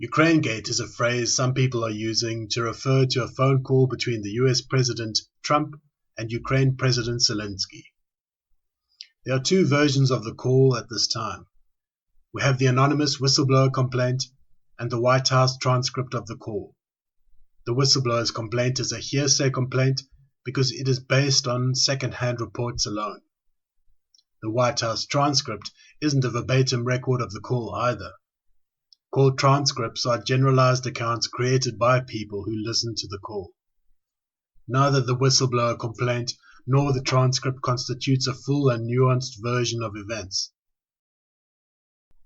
Ukrainegate is a phrase some people are using to refer to a phone call between the US President Trump and Ukraine President Zelensky. There are two versions of the call at this time. We have the anonymous whistleblower complaint and the White House transcript of the call. The whistleblower's complaint is a hearsay complaint because it is based on second-hand reports alone. The White House transcript isn't a verbatim record of the call either. Call transcripts are generalized accounts created by people who listen to the call. Neither the whistleblower complaint nor the transcript constitutes a full and nuanced version of events.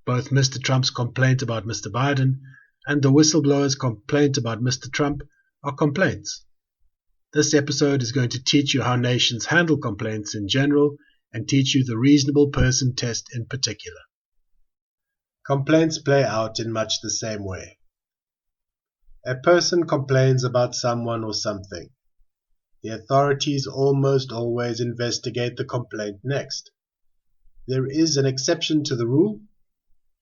Both Mr. Trump's complaint about Mr. Biden and the whistleblower's complaint about Mr. Trump are complaints. This episode is going to teach you how nations handle complaints in general and teach you the reasonable person test in particular. Complaints play out in much the same way. A person complains about someone or something. The authorities almost always investigate the complaint next. There is an exception to the rule.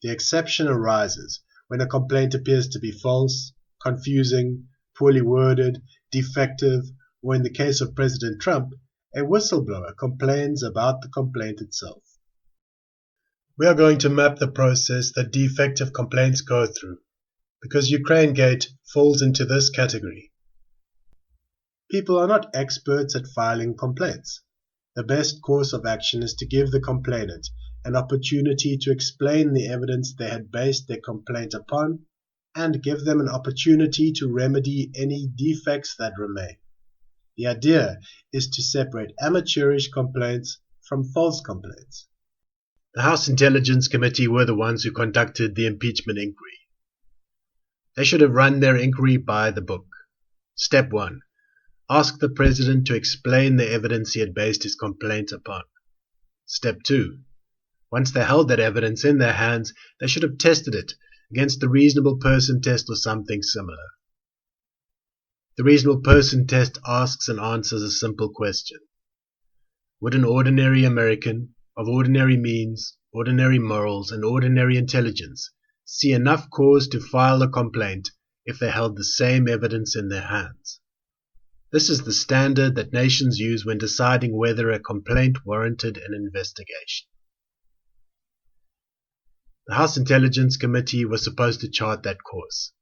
The exception arises when a complaint appears to be false, confusing, poorly worded, defective, or in the case of President Trump, a whistleblower complains about the complaint itself. We are going to map the process that defective complaints go through, because Ukrainegate falls into this category. People are not experts at filing complaints. The best course of action is to give the complainant an opportunity to explain the evidence they had based their complaint upon, and give them an opportunity to remedy any defects that remain. The idea is to separate amateurish complaints from false complaints. The House Intelligence Committee were the ones who conducted the impeachment inquiry. They should have run their inquiry by the book. Step 1. Ask the President to explain the evidence he had based his complaint upon. Step 2. Once they held that evidence in their hands, they should have tested it against the reasonable person test or something similar. The reasonable person test asks and answers a simple question. Would an ordinary American, of ordinary means, ordinary morals, and ordinary intelligence, see enough cause to file a complaint if they held the same evidence in their hands? This is the standard that nations use when deciding whether a complaint warranted an investigation. The House Intelligence Committee was supposed to chart that course.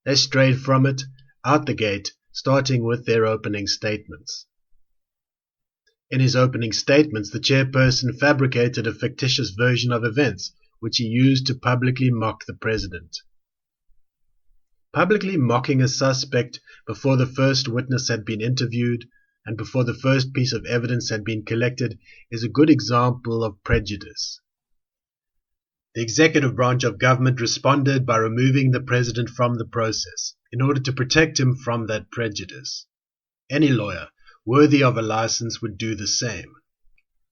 They strayed from it, out the gate, starting with their opening statements. In his opening statements, the chairperson fabricated a fictitious version of events, which he used to publicly mock the president. Publicly mocking a suspect before the first witness had been interviewed and before the first piece of evidence had been collected is a good example of prejudice. The executive branch of government responded by removing the president from the process in order to protect him from that prejudice. Any lawyer worthy of a license would do the same.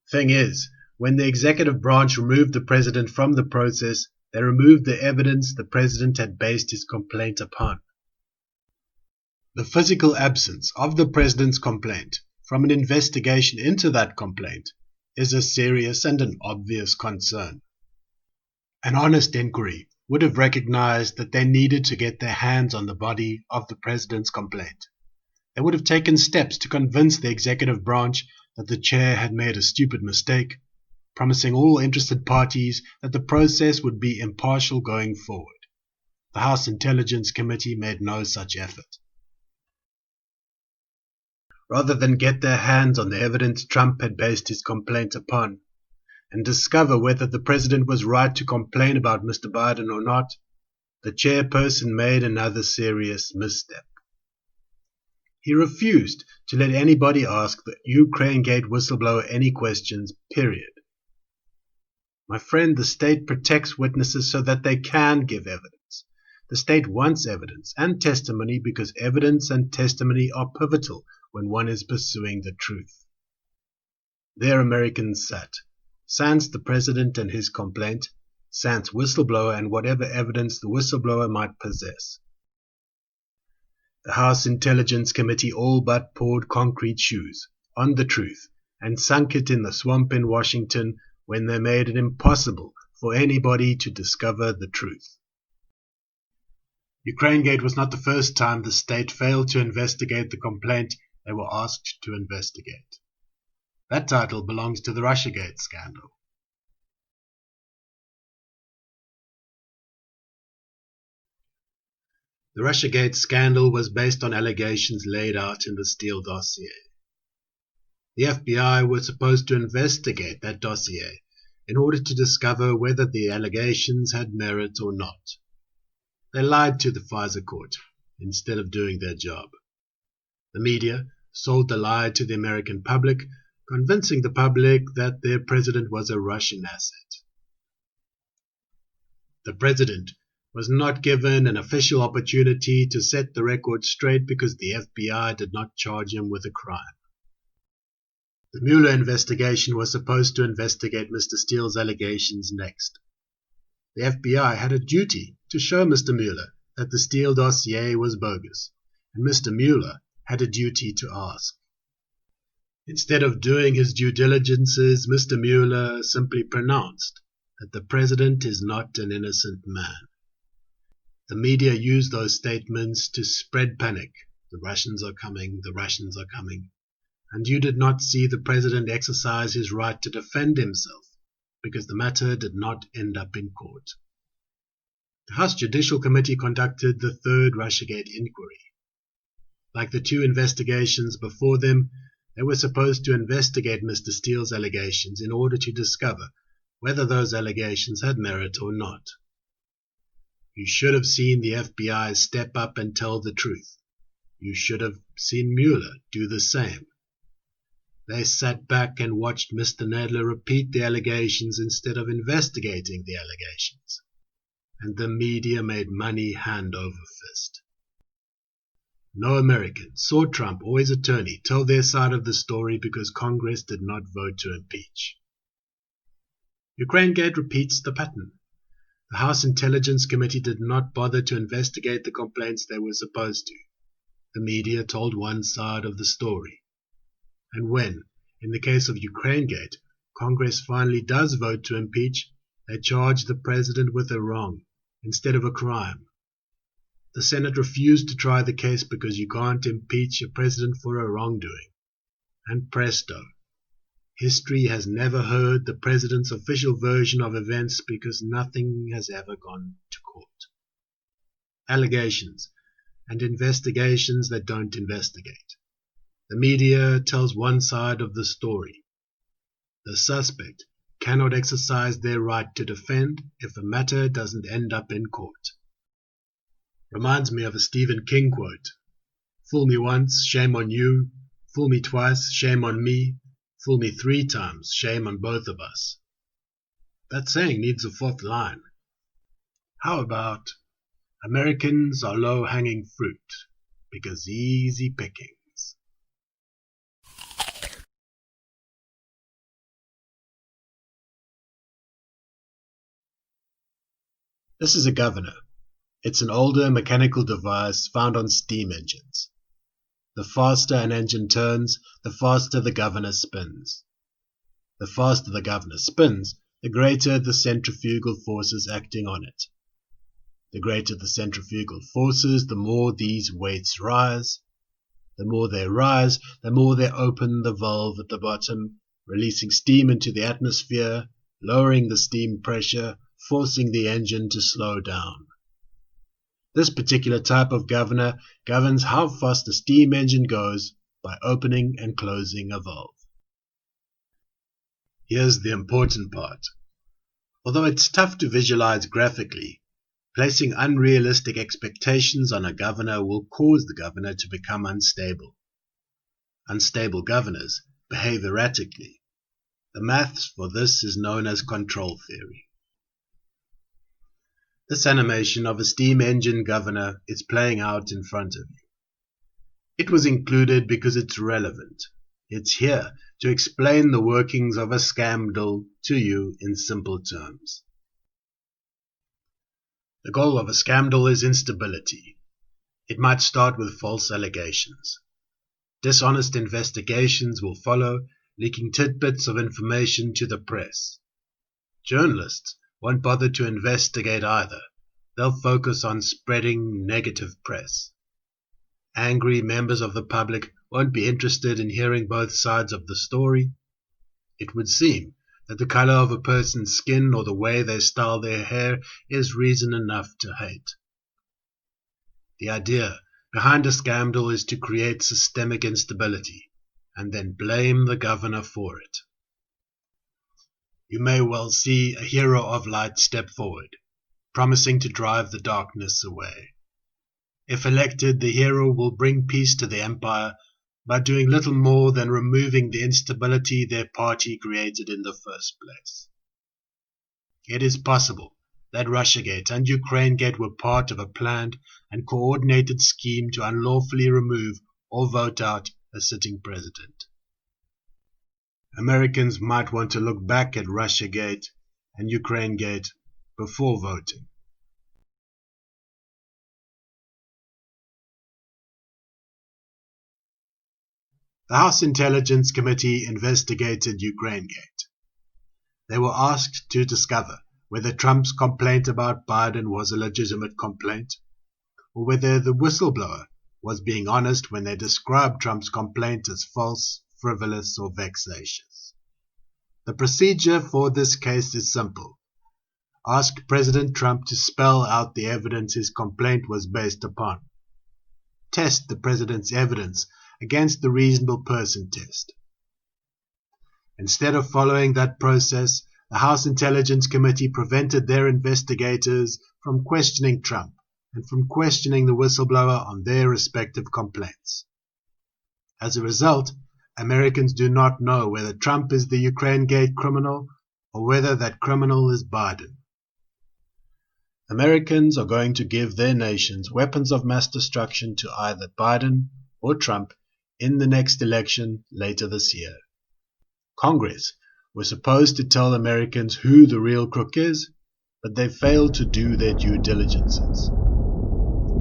Thing is, when the executive branch removed the president from the process, they removed the evidence the president had based his complaint upon. The physical absence of the president's complaint from an investigation into that complaint is a serious and an obvious concern. An honest inquiry would have recognized that they needed to get their hands on the body of the president's complaint. They would have taken steps to convince the executive branch that the chair had made a stupid mistake, promising all interested parties that the process would be impartial going forward. The House Intelligence Committee made no such effort. Rather than get their hands on the evidence Trump had based his complaint upon, and discover whether the president was right to complain about Mr. Biden or not, the chairperson made another serious misstep. He refused to let anybody ask the Ukrainegate whistleblower any questions, period. My friend, the state protects witnesses so that they can give evidence. The state wants evidence and testimony because evidence and testimony are pivotal when one is pursuing the truth. There Americans sat, sans the president and his complaint, sans whistleblower and whatever evidence the whistleblower might possess. The House Intelligence Committee all but poured concrete shoes on the truth and sunk it in the swamp in Washington when they made it impossible for anybody to discover the truth. Ukrainegate was not the first time the state failed to investigate the complaint they were asked to investigate. That title belongs to the Russiagate scandal. The Russiagate scandal was based on allegations laid out in the Steele dossier. The FBI was supposed to investigate that dossier in order to discover whether the allegations had merit or not. They lied to the FISA court instead of doing their job. The media sold the lie to the American public, convincing the public that their president was a Russian asset. The president was not given an official opportunity to set the record straight because the FBI did not charge him with a crime. The Mueller investigation was supposed to investigate Mr. Steele's allegations next. The FBI had a duty to show Mr. Mueller that the Steele dossier was bogus, and Mr. Mueller had a duty to ask. Instead of doing his due diligences, Mr. Mueller simply pronounced that the president is not an innocent man. The media used those statements to spread panic. The Russians are coming, the Russians are coming. And you did not see the president exercise his right to defend himself, because the matter did not end up in court. The House Judicial Committee conducted the third Russiagate inquiry. Like the two investigations before them, they were supposed to investigate Mr. Steele's allegations in order to discover whether those allegations had merit or not. You should have seen the FBI step up and tell the truth. You should have seen Mueller do the same. They sat back and watched Mr. Nadler repeat the allegations instead of investigating the allegations. And the media made money hand over fist. No American saw Trump or his attorney tell their side of the story because Congress did not vote to impeach. Ukrainegate repeats the pattern. The House Intelligence Committee did not bother to investigate the complaints they were supposed to. The media told one side of the story. And when, in the case of Ukrainegate, Congress finally does vote to impeach, they charge the president with a wrong instead of a crime. The Senate refused to try the case because you can't impeach a president for a wrongdoing. And presto, history has never heard the president's official version of events because nothing has ever gone to court. Allegations and investigations that don't investigate. The media tells one side of the story. The suspect cannot exercise their right to defend if a matter doesn't end up in court. Reminds me of a Stephen King quote. Fool me once, shame on you. Fool me twice, shame on me. Fool me 3 times, shame on both of us. That saying needs a 4th line. How about, Americans are low-hanging fruit because easy pickings. This is a governor. It's an older mechanical device found on steam engines. The faster an engine turns, the faster the governor spins. The faster the governor spins, the greater the centrifugal forces acting on it. The greater the centrifugal forces, the more these weights rise. The more they rise, the more they open the valve at the bottom, releasing steam into the atmosphere, lowering the steam pressure, forcing the engine to slow down. This particular type of governor governs how fast the steam engine goes by opening and closing a valve. Here's the important part. Although it's tough to visualize graphically, placing unrealistic expectations on a governor will cause the governor to become unstable. Unstable governors behave erratically. The maths for this is known as control theory. This animation of a steam engine governor is playing out in front of you. It was included because it's relevant. It's here to explain the workings of a scandal to you in simple terms. The goal of a scandal is instability. It might start with false allegations. Dishonest investigations will follow, leaking tidbits of information to the press. Journalists won't bother to investigate either. they'll focus on spreading negative press. Angry members of the public won't be interested in hearing both sides of the story. It would seem that the color of a person's skin or the way they style their hair is reason enough to hate. The idea behind a scandal is to create systemic instability and then blame the governor for it. You may well see a hero of light step forward, promising to drive the darkness away. If elected, the hero will bring peace to the empire by doing little more than removing the instability their party created in the first place. It is possible that Russiagate and Ukrainegate were part of a planned and coordinated scheme to unlawfully remove or vote out a sitting president. Americans might want to look back at Russiagate and Ukrainegate before voting. The House Intelligence Committee investigated Ukrainegate. They were asked to discover whether Trump's complaint about Biden was a legitimate complaint, or whether the whistleblower was being honest when they described Trump's complaint as false, frivolous, or vexatious. The procedure for this case is simple. Ask President Trump to spell out the evidence his complaint was based upon. Test the president's evidence against the reasonable person test. Instead of following that process, the House Intelligence Committee prevented their investigators from questioning Trump and from questioning the whistleblower on their respective complaints. As a result, Americans do not know whether Trump is the Ukrainegate criminal or whether that criminal is Biden. Americans are going to give their nations weapons of mass destruction to either Biden or Trump in the next election later this year. Congress was supposed to tell Americans who the real crook is, but they failed to do their due diligences.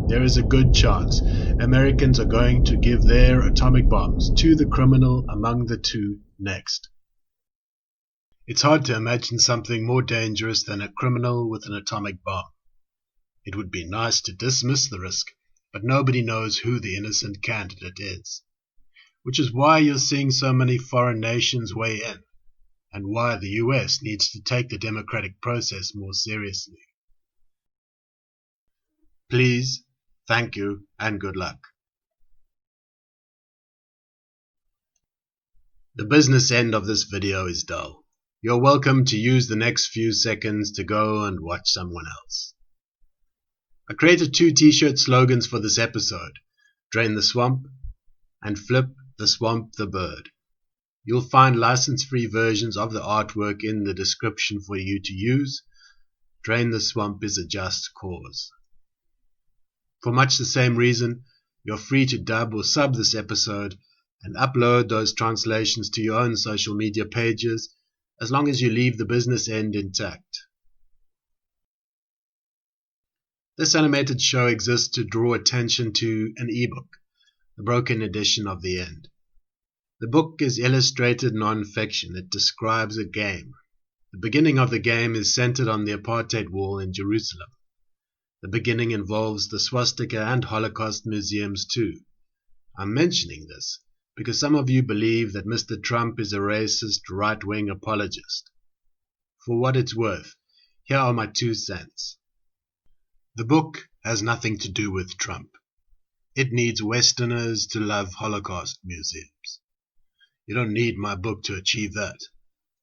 There is a good chance Americans are going to give their atomic bombs to the criminal among the two next. It's hard to imagine something more dangerous than a criminal with an atomic bomb. It would be nice to dismiss the risk, but nobody knows who the innocent candidate is. Which is why you're seeing so many foreign nations weigh in, and why the US needs to take the democratic process more seriously. Please, thank you, and good luck. The business end of this video is dull. You're welcome to use the next few seconds to go and watch someone else. I created 2 t-shirt slogans for this episode: Drain the Swamp and Flip the Swamp the Bird. You'll find license-free versions of the artwork in the description for you to use. Drain the Swamp is a just cause. For much the same reason, you're free to dub or sub this episode and upload those translations to your own social media pages, as long as you leave the business end intact. This animated show exists to draw attention to an ebook, the broken edition of The End. The book is illustrated non-fiction. It describes a game. The beginning of the game is centered on the apartheid wall in Jerusalem. The beginning involves the swastika and Holocaust museums too. I'm mentioning this because some of you believe that Mr. Trump is a racist right-wing apologist. For what it's worth, here are my 2 cents. The book has nothing to do with Trump. It needs Westerners to love Holocaust museums. You don't need my book to achieve that.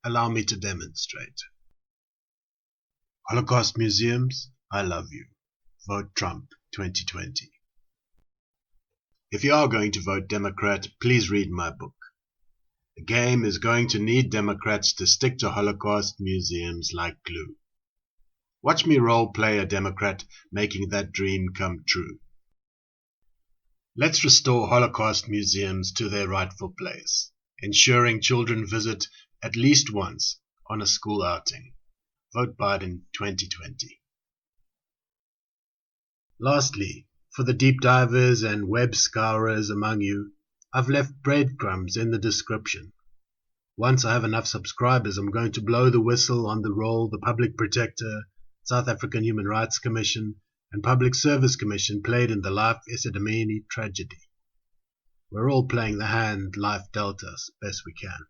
Allow me to demonstrate. Holocaust museums, I love you. Vote Trump 2020. If you are going to vote Democrat, please read my book. The game is going to need Democrats to stick to Holocaust museums like glue. Watch me role play a Democrat making that dream come true. Let's restore Holocaust museums to their rightful place, ensuring children visit at least once on a school outing. Vote Biden 2020. Lastly, for the deep divers and web scourers among you, I've left breadcrumbs in the description. Once I have enough subscribers, I'm going to blow the whistle on the role the public protector South African Human Rights Commission, and Public Service Commission played in the Life Esidimeni tragedy. We're all playing the hand life dealt us best we can.